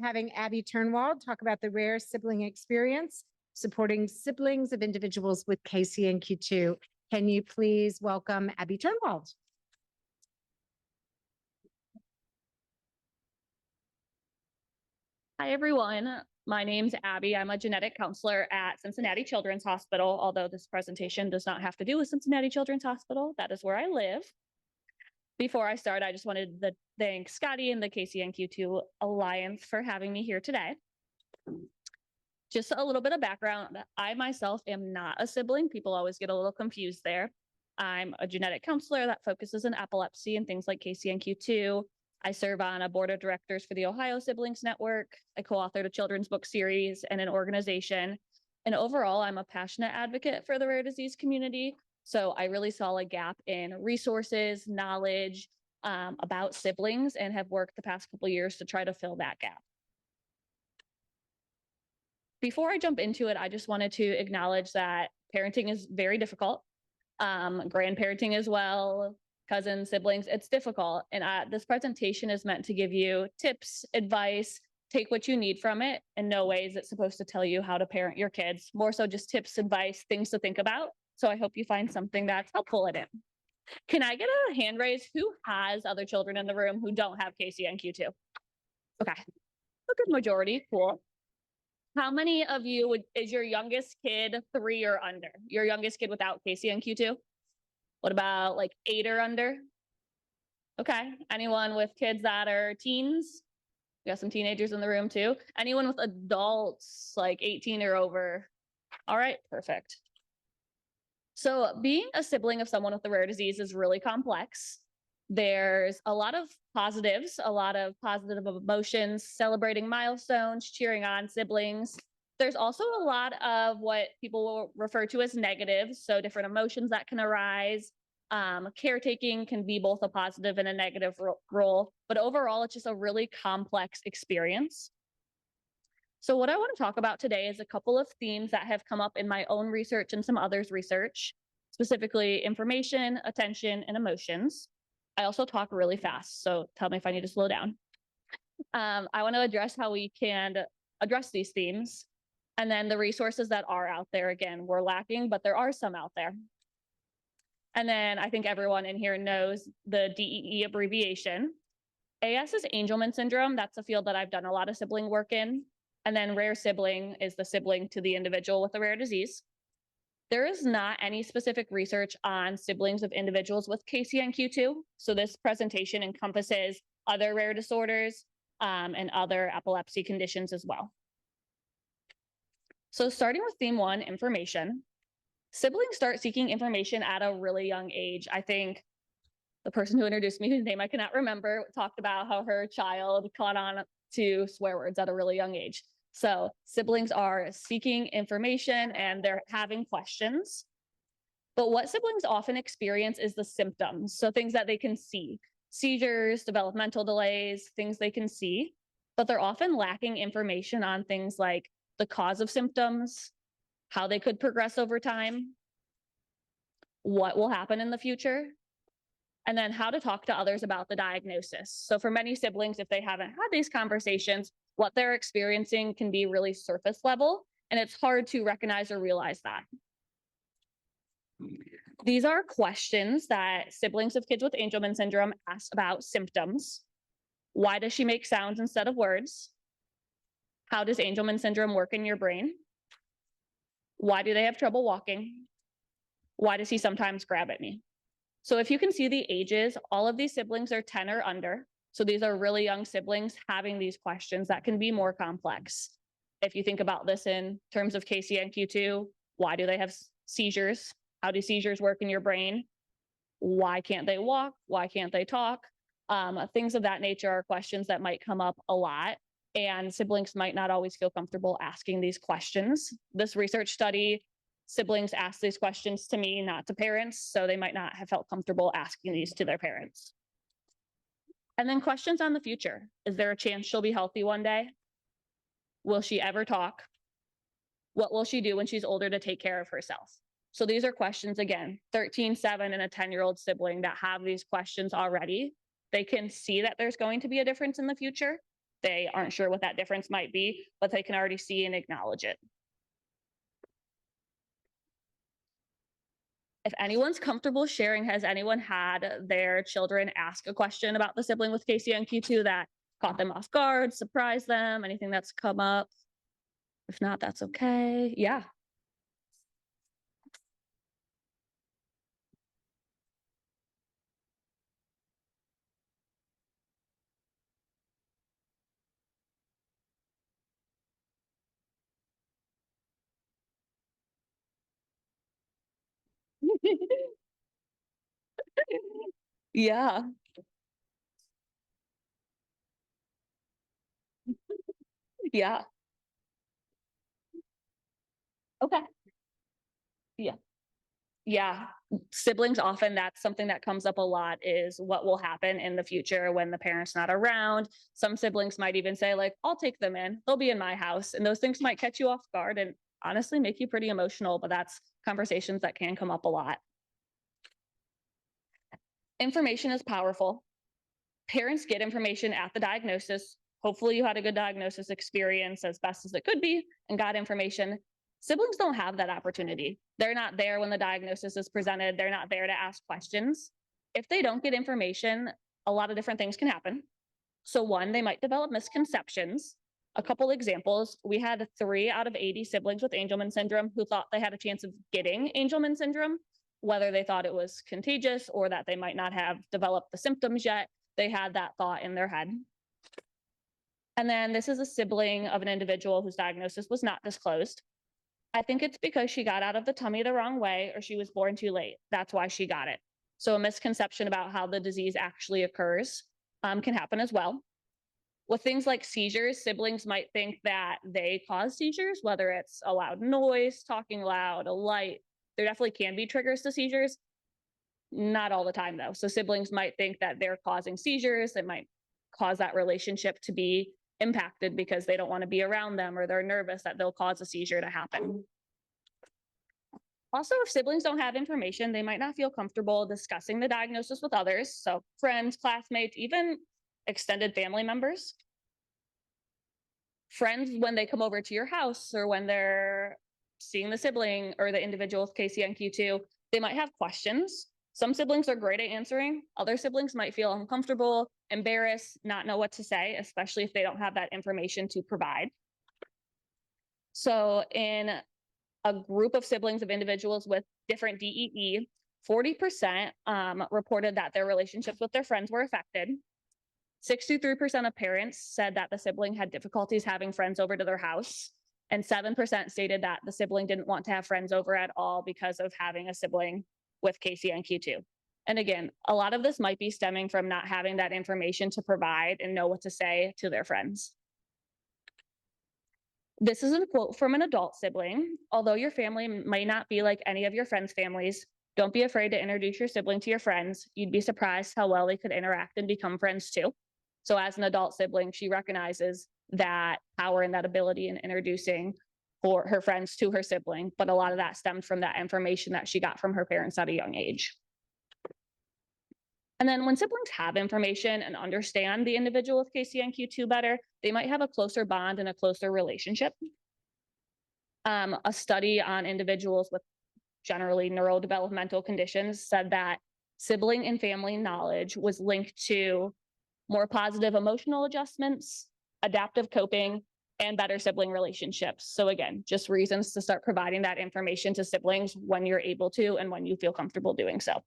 having Abby Turnwald talk about the rare sibling experience, supporting siblings of individuals with KCNQ2. Can you please welcome Abby Turnwald? Hi, everyone. My name's Abby. I'm a genetic counselor at Cincinnati Children's Hospital, although this presentation does not have to do with Cincinnati Children's Hospital. That is where I live. Before I start, I just wanted to thank Scotty and the KCNQ2 Alliance for having me here today. Just a little bit of background. I myself am not a sibling. People always get a little confused there. I'm a genetic counselor that focuses on epilepsy and things like KCNQ2. I serve on a board of directors for the Ohio Siblings Network. I co-authored a children's book series and an organization. And overall, I'm a passionate advocate for the rare disease community. So I really saw a gap in resources, knowledge about siblings, and have worked the past couple of years to try to fill that gap. Before I jump into it, I just wanted to acknowledge that parenting is very difficult. Grandparenting as well, cousins, siblings, it's difficult. And this presentation is meant to give you tips, advice, take what you need from it. In no way is it supposed to tell you how to parent your kids, more so just tips, advice, things to think about. So I hope you find something that's helpful in it. Can I get a hand raise? Who has other children in the room who don't have KCNQ2? Okay, a good majority, cool. How many of you is your youngest kid 3 or under? Your youngest kid without KCNQ2? What about like 8 or under? Okay, anyone with kids that are teens? We got some teenagers in the room too. Anyone with adults like 18 or over? All right, perfect. So being a sibling of someone with a rare disease is really complex. There's a lot of positives, a lot of positive emotions, celebrating milestones, cheering on siblings. There's also a lot of what people will refer to as negatives, so different emotions that can arise. Caretaking can be both a positive and a negative role, but overall, it's just a really complex experience. So what I want to talk about today is a couple of themes that have come up in my own research and some others' research, specifically information, attention, and emotions. I also talk really fast, so tell me if I need to slow down. I want to address how we can address these themes, and then the resources that are out there. Again, we're lacking, but there are some out there. And then I think everyone in here knows the DEE abbreviation. AS is Angelman syndrome. That's a field that I've done a lot of sibling work in. And then rare sibling is the sibling to the individual with a rare disease. There is not any specific research on siblings of individuals with KCNQ2. So this presentation encompasses other rare disorders and other epilepsy conditions as well. So starting with theme 1, information. Siblings start seeking information at a really young age. I think the person who introduced me, whose name I cannot remember, talked about how her child caught on to swear words at a really young age. So siblings are seeking information and they're having questions. But what siblings often experience is the symptoms. So things that they can see, seizures, developmental delays, things they can see, but they're often lacking information on things like the cause of symptoms, how they could progress over time, what will happen in the future, and then how to talk to others about the diagnosis. So for many siblings, if they haven't had these conversations, what they're experiencing can be really surface level, and it's hard to recognize or realize that. These are questions that siblings of kids with Angelman syndrome ask about symptoms. Why does she make sounds instead of words? How does Angelman syndrome work in your brain? Why do they have trouble walking? Why does he sometimes grab at me? So if you can see the ages, all of these siblings are 10 or under. So these are really young siblings having these questions that can be more complex. If you think about this in terms of KCNQ2, why do they have seizures? How do seizures work in your brain? Why can't they walk? Why can't they talk? Things of that nature are questions that might come up a lot, and siblings might not always feel comfortable asking these questions. This research study, siblings ask these questions to me, not to parents, so they might not have felt comfortable asking these to their parents. And then questions on the future. Is there a chance she'll be healthy one day? Will she ever talk? What will she do when she's older to take care of herself? So these are questions, again, 13, 7, and a 10-year-old sibling that have these questions already. They can see that there's going to be a difference in the future. they aren't sure what that difference might be, but they can already see and acknowledge it. If anyone's comfortable sharing, has anyone had their children ask a question about the sibling with KCNQ2 that caught them off guard, surprised them, anything that's come up? If not, that's okay. Yeah. Yeah. Yeah. Okay. Yeah. Yeah. Siblings often, that's something that comes up a lot, is what will happen in the future when the parent's not around. Some siblings might even say, like, I'll take them in, they'll be in my house. And those things might catch you off guard and honestly make you pretty emotional, but that's conversations that can come up a lot. Information is powerful. Parents get information at the diagnosis. Hopefully, you had a good diagnosis experience as best as it could be and got information. Siblings don't have that opportunity. They're not there when the diagnosis is presented. They're not there to ask questions. If they don't get information, a lot of different things can happen. So, one, they might develop misconceptions. A couple examples: we had 3 out of 80 siblings with Angelman syndrome who thought they had a chance of getting Angelman syndrome, whether they thought it was contagious or that they might not have developed the symptoms yet. They had that thought in their head. And then this is a sibling of an individual whose diagnosis was not disclosed. I think it's because she got out of the tummy the wrong way or she was born too late. That's why she got it. So a misconception about how the disease actually occurs can happen as well. With things like seizures, siblings might think that they cause seizures, whether it's a loud noise, talking loud, a light. There definitely can be triggers to seizures. Not all the time, though. So siblings might think that they're causing seizures. It might cause that relationship to be impacted because they don't want to be around them, or they're nervous that they'll cause a seizure to happen. Also, if siblings don't have information, they might not feel comfortable discussing the diagnosis with others. So friends, classmates, even extended family members. Friends, when they come over to your house or when they're seeing the sibling or the individual with KCNQ2, they might have questions. Some siblings are great at answering. Other siblings might feel uncomfortable, embarrassed, not know what to say, especially if they don't have that information to provide. So in a group of siblings of individuals with different DEE, 40% reported that their relationships with their friends were affected. 63% of parents said that the sibling had difficulties having friends over to their house. And 7% stated that the sibling didn't want to have friends over at all because of having a sibling with KCNQ2. And again, a lot of this might be stemming from not having that information to provide and know what to say to their friends. This is a quote from an adult sibling. Although your family may not be like any of your friends' families, don't be afraid to introduce your sibling to your friends. You'd be surprised how well they could interact and become friends too. So as an adult sibling, she recognizes that power and that ability in introducing her friends to her sibling, but a lot of that stemmed from that information that she got from her parents at a young age. And then when siblings have information and understand the individual with KCNQ2 better, they might have a closer bond and a closer relationship. A study on individuals with generally neurodevelopmental conditions said that sibling and family knowledge was linked to more positive emotional adjustments, adaptive coping, and better sibling relationships. So again, just reasons to start providing that information to siblings when you're able to and when you feel comfortable doing so.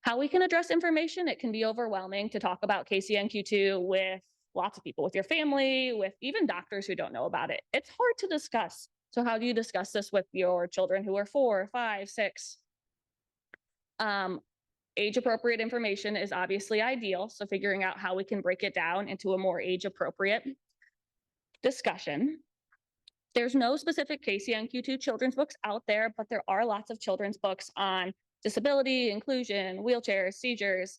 How we can address information: it can be overwhelming to talk about KCNQ2 with lots of people, with your family, with even doctors who don't know about it. It's hard to discuss. So how do you discuss this with your children who are 4, 5, 6? Age-appropriate information is obviously ideal. So figuring out how we can break it down into a more age-appropriate discussion. There's no specific KCNQ2 children's books out there, but there are lots of children's books on disability, inclusion, wheelchairs, seizures.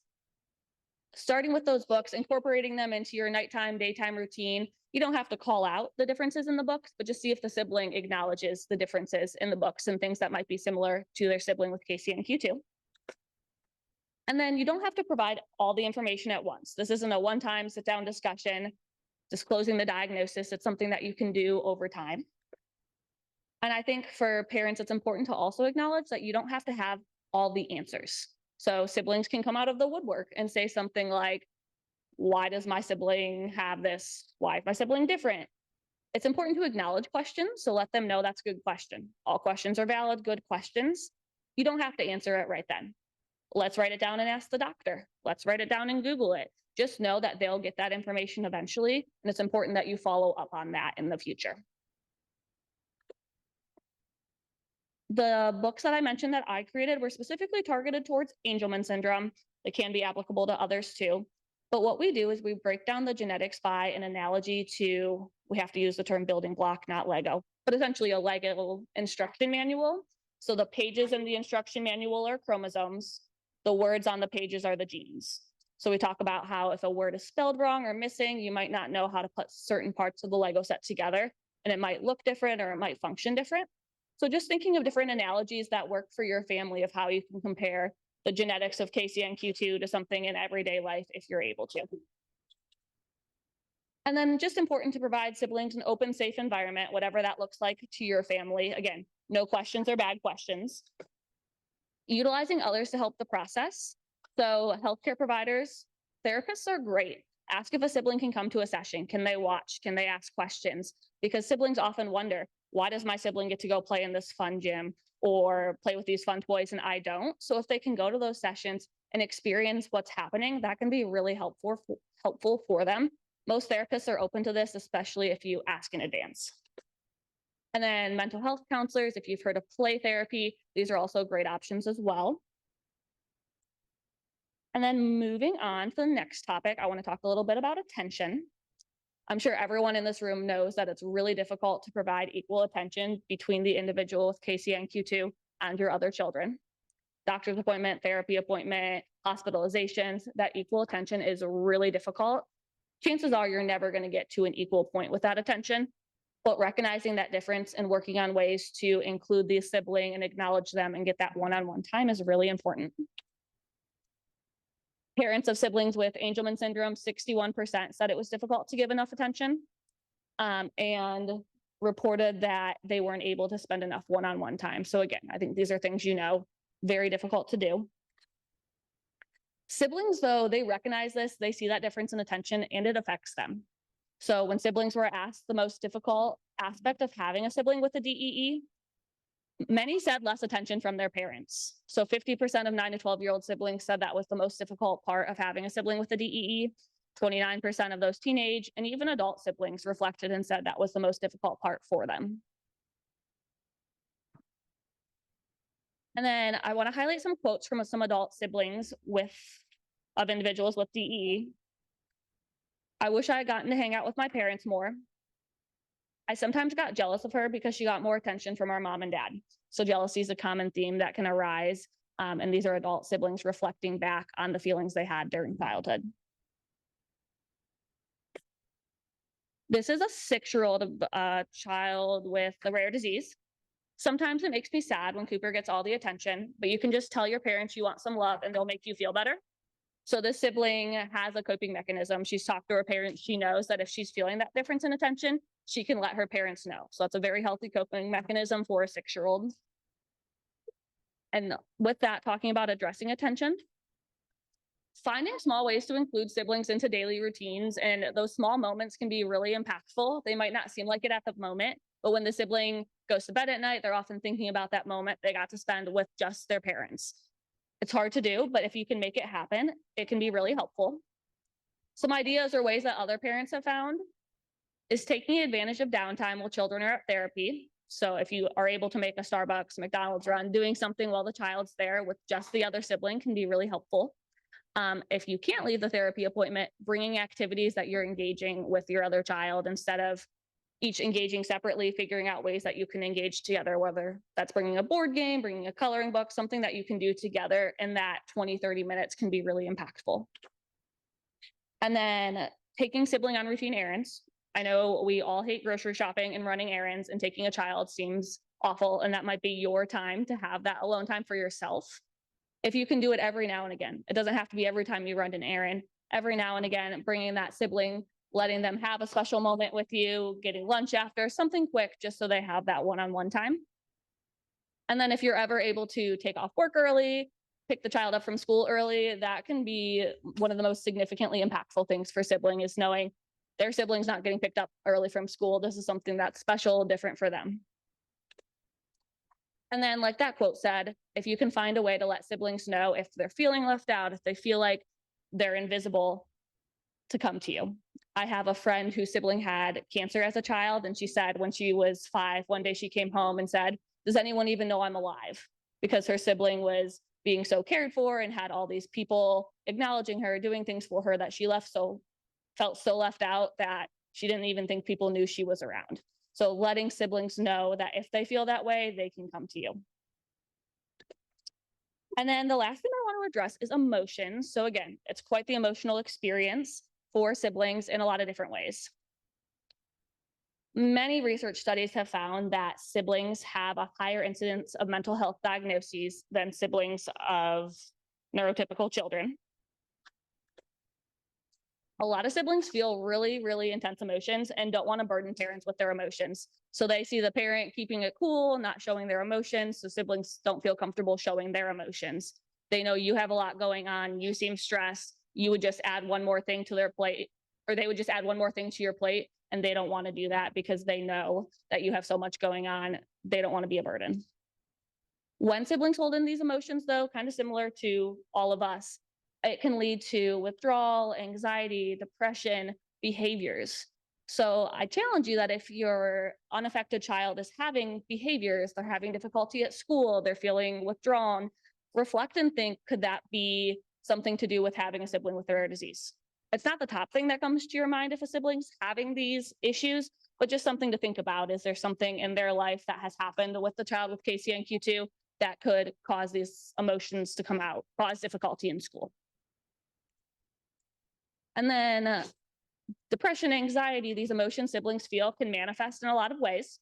Starting with those books, incorporating them into your nighttime, daytime routine. You don't have to call out the differences in the books, but just see if the sibling acknowledges the differences in the books and things that might be similar to their sibling with KCNQ2. And then you don't have to provide all the information at once. This isn't a one-time sit-down discussion, disclosing the diagnosis. It's something that you can do over time. And I think for parents, it's important to also acknowledge that you don't have to have all the answers. So siblings can come out of the woodwork and say something like, why does my sibling have this? Why is my sibling different? It's important to acknowledge questions, so let them know that's a good question. All questions are valid, good questions. You don't have to answer it right then. Let's write it down and ask the doctor. Let's write it down and Google it. Just know that they'll get that information eventually, and it's important that you follow up on that in the future. The books that I mentioned that I created were specifically targeted towards Angelman syndrome. They can be applicable to others too. But what we do is we break down the genetics by an analogy to, we have to use the term building block, not Lego, but essentially a Lego instruction manual. So the pages in the instruction manual are chromosomes. The words on the pages are the genes. So we talk about how if a word is spelled wrong or missing, you might not know how to put certain parts of the Lego set together, and it might look different or it might function different. So just thinking of different analogies that work for your family of how you can compare the genetics of KCNQ2 to something in everyday life if you're able to. And then just important to provide siblings an open, safe environment, whatever that looks like to your family. Again, no questions are bad questions. Utilizing others to help the process. So healthcare providers, therapists are great. Ask if a sibling can come to a session. Can they watch? Can they ask questions? Because siblings often wonder, why does my sibling get to go play in this fun gym or play with these fun toys and I don't? So if they can go to those sessions and experience what's happening, that can be really helpful for them. Most therapists are open to this, especially if you ask in advance. And then mental health counselors, if you've heard of play therapy, these are also great options as well. And then moving on to the next topic, I want to talk a little bit about attention. I'm sure everyone in this room knows that it's really difficult to provide equal attention between the individual with KCNQ2 and your other children. Doctor's appointment, therapy appointment, hospitalizations, that equal attention is really difficult. Chances are you're never going to get to an equal point with that attention, but recognizing that difference and working on ways to include the sibling and acknowledge them and get that one-on-one time is really important. Parents of siblings with Angelman syndrome, 61% said it was difficult to give enough attention and reported that they weren't able to spend enough one-on-one time. So again, I think these are things you know, very difficult to do. Siblings, though, they recognize this, they see that difference in attention and it affects them. So when siblings were asked the most difficult aspect of having a sibling with a DEE, many said less attention from their parents. So 50% of 9 to 12-year-old siblings said that was the most difficult part of having a sibling with a DEE. 29% of those teenage and even adult siblings reflected and said that was the most difficult part for them. And then I want to highlight some quotes from some adult siblings of individuals with DEE. I wish I had gotten to hang out with my parents more. I sometimes got jealous of her because she got more attention from our mom and dad. So jealousy is a common theme that can arise. And these are adult siblings reflecting back on the feelings they had during childhood. This is a 6-year-old child with a rare disease. Sometimes it makes me sad when Cooper gets all the attention, but you can just tell your parents you want some love and they'll make you feel better. So this sibling has a coping mechanism. She's talked to her parents. She knows that if she's feeling that difference in attention, she can let her parents know. So that's a very healthy coping mechanism for a 6-year-old. And with that, talking about addressing attention, finding small ways to include siblings into daily routines, and those small moments can be really impactful. They might not seem like it at the moment, but when the sibling goes to bed at night, they're often thinking about that moment they got to spend with just their parents. It's hard to do, but if you can make it happen, it can be really helpful. Some ideas or ways that other parents have found is taking advantage of downtime while children are at therapy. So if you are able to make a Starbucks, McDonald's run, doing something while the child's there with just the other sibling can be really helpful. If you can't leave the therapy appointment, bringing activities that you're engaging with your other child instead of each engaging separately, figuring out ways that you can engage together, whether that's bringing a board game, bringing a coloring book, something that you can do together in that 20, 30 minutes can be really impactful. And then taking sibling on routine errands. I know we all hate grocery shopping and running errands, and taking a child seems awful, and that might be your time to have that alone time for yourself. If you can do it every now and again, it doesn't have to be every time you run an errand, every now and again, bringing that sibling, letting them have a special moment with you, getting lunch after, something quick, just so they have that one-on-one time. And then if you're ever able to take off work early, pick the child up from school early, that can be one of the most significantly impactful things for sibling, is knowing their sibling's not getting picked up early from school. This is something that's special, different for them. And then, like that quote said, if you can find a way to let siblings know if they're feeling left out, if they feel like they're invisible, to come to you. I have a friend whose sibling had cancer as a child, and she said when she was 5, one day she came home and said, "Does anyone even know I'm alive?" Because her sibling was being so cared for and had all these people acknowledging her, doing things for her, that she felt so left out that she didn't even think people knew she was around. So letting siblings know that if they feel that way, they can come to you. And then the last thing I want to address is emotions. So again, it's quite the emotional experience for siblings in a lot of different ways. Many research studies have found that siblings have a higher incidence of mental health diagnoses than siblings of neurotypical children. A lot of siblings feel really, really intense emotions and don't want to burden parents with their emotions. So they see the parent keeping it cool, not showing their emotions. So siblings don't feel comfortable showing their emotions. They know you have a lot going on. You seem stressed. You would just add one more thing to their plate, or they would just add one more thing to your plate. And they don't want to do that because they know that you have so much going on. They don't want to be a burden. When siblings hold in these emotions, though, kind of similar to all of us, it can lead to withdrawal, anxiety, depression, behaviors. So I challenge you that if your unaffected child is having behaviors, they're having difficulty at school, they're feeling withdrawn, reflect and think, could that be something to do with having a sibling with a rare disease? It's not the top thing that comes to your mind if a sibling's having these issues, but just something to think about. Is there something in their life that has happened with the child with KCNQ2 that could cause these emotions to come out, cause difficulty in school? And then depression, anxiety, these emotions siblings feel can manifest in a lot of ways.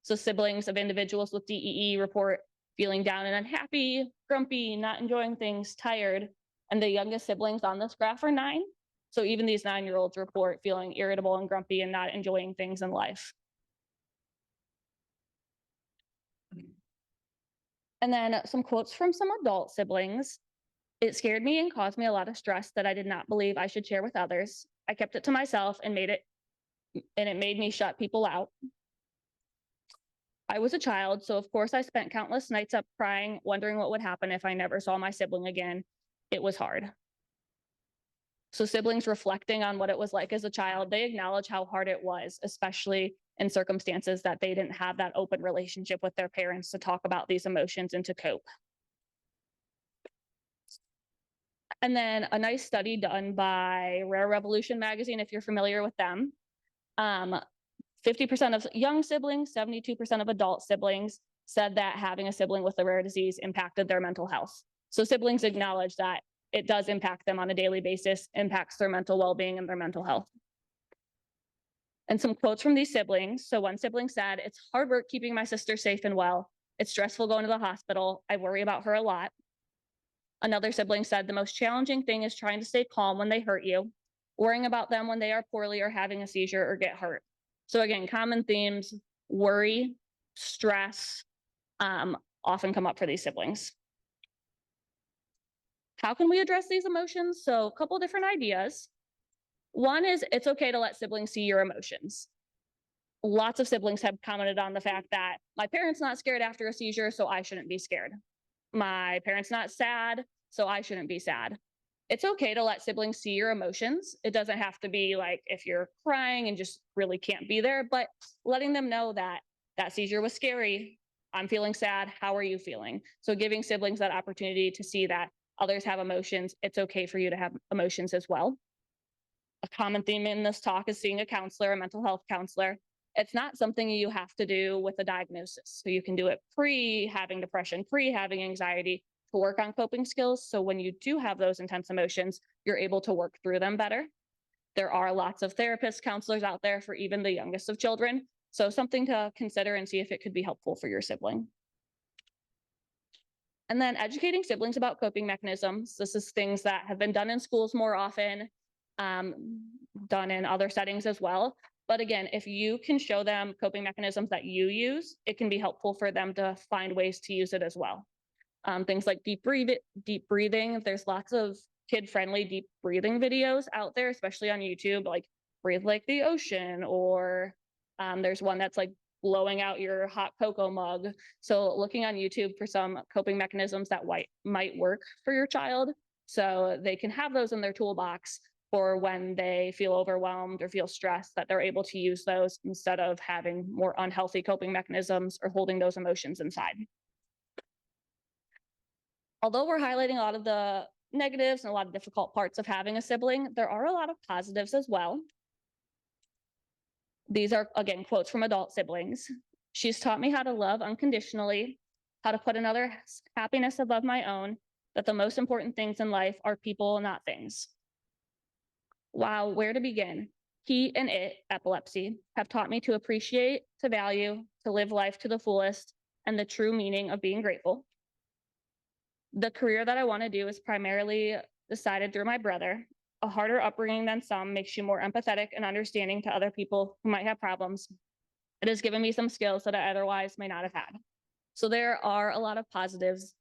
So siblings of individuals with DEE report feeling down and unhappy, grumpy, not enjoying things, tired. And the youngest siblings on this graph are 9. So even these 9-year-olds report feeling irritable and grumpy and not enjoying things in life. And then some quotes from some adult siblings. "It scared me and caused me a lot of stress that I did not believe I should share with others. I kept it to myself and it made me shut people out. I was a child, so of course I spent countless nights up crying, wondering what would happen if I never saw my sibling again. It was hard." So siblings reflecting on what it was like as a child, they acknowledge how hard it was, especially in circumstances that they didn't have that open relationship with their parents to talk about these emotions and to cope. And then a nice study done by Rare Revolution magazine, if you're familiar with them. 50% of young siblings, 72% of adult siblings said that having a sibling with a rare disease impacted their mental health. So siblings acknowledge that it does impact them on a daily basis, impacts their mental well-being and their mental health. And some quotes from these siblings. So one sibling said, "It's hard work keeping my sister safe and well. It's stressful going to the hospital. I worry about her a lot." Another sibling said, "The most challenging thing is trying to stay calm when they hurt you, worrying about them when they are poorly or having a seizure or get hurt." So again, common themes: worry, stress, often come up for these siblings. How can we address these emotions? So a couple different ideas. One is it's okay to let siblings see your emotions. Lots of siblings have commented on the fact that my parent's not scared after a seizure, so I shouldn't be scared. My parent's not sad, so I shouldn't be sad. It's okay to let siblings see your emotions. It doesn't have to be like if you're crying and just really can't be there, but letting them know that that seizure was scary. I'm feeling sad. How are you feeling? So giving siblings that opportunity to see that others have emotions. It's okay for you to have emotions as well. A common theme in this talk is seeing a counselor, a mental health counselor. It's not something you have to do with a diagnosis. So you can do it pre having depression, pre having anxiety, to work on coping skills. So when you do have those intense emotions, you're able to work through them better. There are lots of therapists, counselors out there for even the youngest of children. So something to consider and see if it could be helpful for your sibling. And then educating siblings about coping mechanisms. This is things that have been done in schools more often, done in other settings as well. But again, if you can show them coping mechanisms that you use, it can be helpful for them to find ways to use it as well. Things like deep breathing. There's lots of kid-friendly deep breathing videos out there, especially on YouTube, like breathe like the ocean, or there's one that's like blowing out your hot cocoa mug. So looking on YouTube for some coping mechanisms that might work for your child, so they can have those in their toolbox for when they feel overwhelmed or feel stressed, that they're able to use those instead of having more unhealthy coping mechanisms or holding those emotions inside. Although we're highlighting a lot of the negatives and a lot of difficult parts of having a sibling, there are a lot of positives as well. These are, again, quotes from adult siblings. She's taught me how to love unconditionally, how to put another's happiness above my own, that the most important things in life are people, not things. Wow, where to begin? He and it, epilepsy, have taught me to appreciate, to value, to live life to the fullest, and the true meaning of being grateful. The career that I want to do is primarily decided through my brother. A harder upbringing than some makes you more empathetic and understanding to other people who might have problems. It has given me some skills that I otherwise may not have had. So there are a lot of positives.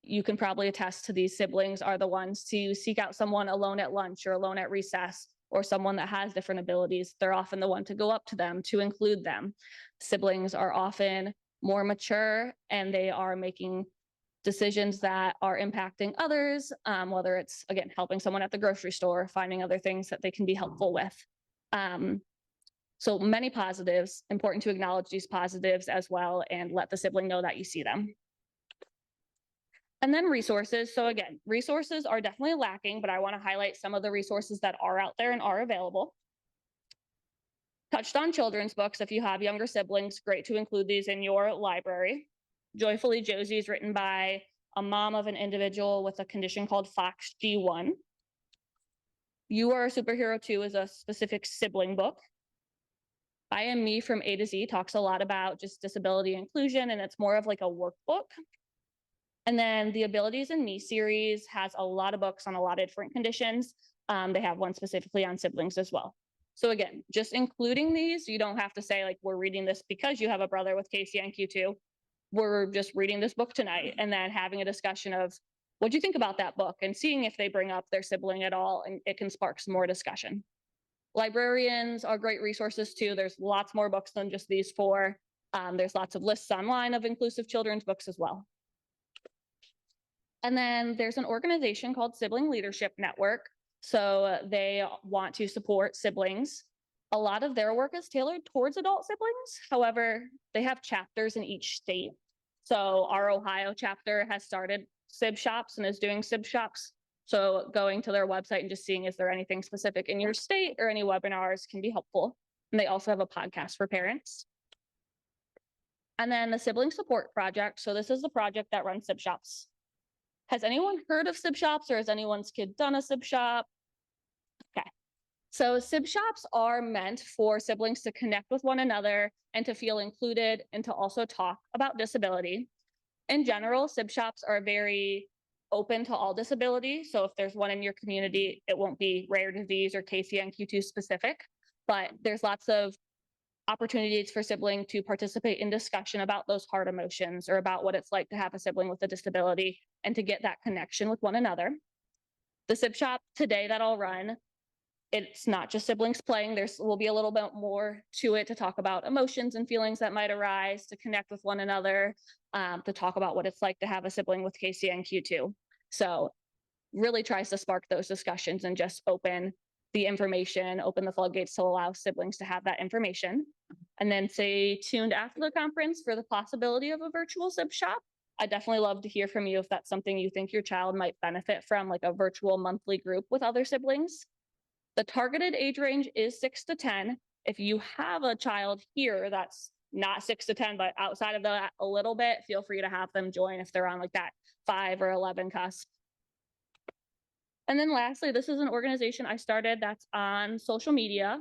You can probably attest to these siblings are the ones to seek out someone alone at lunch or alone at recess, or someone that has different abilities. They're often the one to go up to them, to include them. Siblings are often more mature, and they are making decisions that are impacting others, whether it's, again, helping someone at the grocery store, finding other things that they can be helpful with. So many positives, important to acknowledge these positives as well and let the sibling know that you see them. And then resources. So again, resources are definitely lacking, but I want to highlight some of the resources that are out there and are available. Touched on children's books. If you have younger siblings, great to include these in your library. Joyfully Josie is written by a mom of an individual with a condition called Fox G1. You Are a Superhero Too is a specific sibling book. I Am Me from A to Z talks a lot about just disability inclusion, and it's more of like a workbook. And then the Abilities in Me series has a lot of books on a lot of different conditions. They have one specifically on siblings as well. So again, just including these, you don't have to say like, we're reading this because you have a brother with KCNQ2. We're just reading this book tonight, and then having a discussion of what do you think about that book, and seeing if they bring up their sibling at all, and it can spark some more discussion. Librarians are great resources too. There's lots more books than just these four. There's lots of lists online of inclusive children's books as well. And then there's an organization called Sibling Leadership Network. So they want to support siblings. A lot of their work is tailored towards adult siblings. However, they have chapters in each state. So our Ohio chapter has started SIB shops and is doing SIB shops. So going to their website and just seeing, is there anything specific in your state or any webinars can be helpful. And they also have a podcast for parents. And then the Sibling Support Project. So this is the project that runs SIB shops. Has anyone heard of SIB shops, or has anyone's kid done a SIB shop? Okay. So SIB shops are meant for siblings to connect with one another and to feel included, and to also talk about disability. In general, SIB shops are very open to all disability. So if there's one in your community, it won't be rare disease or KCNQ2 specific, but there's lots of opportunities for siblings to participate in discussion about those hard emotions, or about what it's like to have a sibling with a disability, and to get that connection with one another. The SIB shop today that I'll run, it's not just siblings playing. There will be a little bit more to it, to talk about emotions and feelings that might arise, to connect with one another, to talk about what it's like to have a sibling with KCNQ2. So really tries to spark those discussions and just open the information, open the floodgates to allow siblings to have that information. And then stay tuned after the conference for the possibility of a virtual SIB shop. I'd definitely love to hear from you if that's something you think your child might benefit from, like a virtual monthly group with other siblings. The targeted age range is 6 to 10. If you have a child here that's not 6 to 10, but outside of that a little bit, feel free to have them join if they're on like that 5 or 11 cusp. And then lastly, this is an organization I started that's on social media.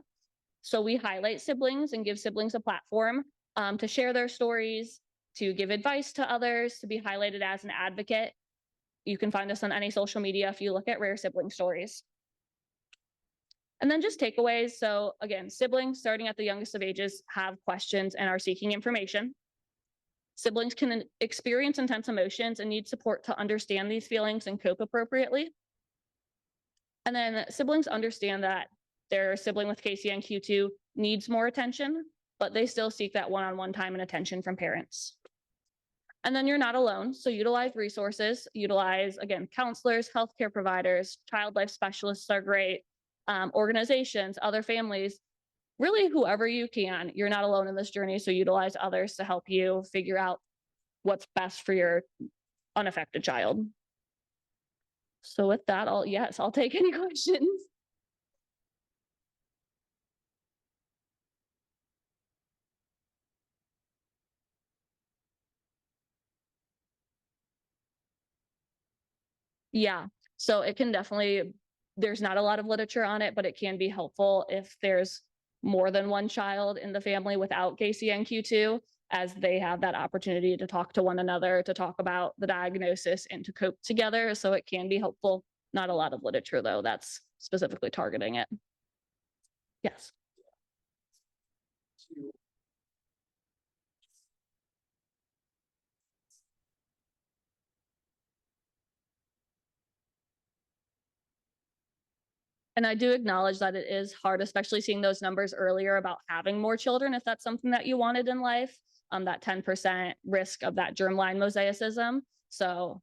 So we highlight siblings and give siblings a platform to share their stories, to give advice to others, to be highlighted as an advocate. You can find us on any social media if you look at Rare Sibling Stories. And then just takeaways. So again, siblings starting at the youngest of ages have questions and are seeking information. Siblings can experience intense emotions and need support to understand these feelings and cope appropriately. And then siblings understand that their sibling with KCNQ2 needs more attention, but they still seek that one-on-one time and attention from parents. And then you're not alone. So utilize resources, utilize, again, counselors, healthcare providers, child life specialists are great, organizations, other families, really whoever you can. You're not alone in this journey. So utilize others to help you figure out what's best for your unaffected child. So with that, I'll take any questions. Yeah. So it can definitely, there's not a lot of literature on it, but it can be helpful if there's more than one child in the family without KCNQ2, as they have that opportunity to talk to one another, to talk about the diagnosis and to cope together. So it can be helpful. Not a lot of literature, though, that's specifically targeting it. Yes. And I do acknowledge that it is hard, especially seeing those numbers earlier about having more children, if that's something that you wanted in life, that 10% risk of that germline mosaicism. So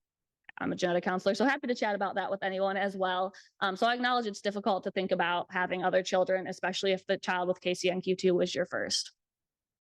I'm a genetic counselor, so happy to chat about that with anyone as well. So I acknowledge it's difficult to think about having other children, especially if the child with KCNQ2 was your first.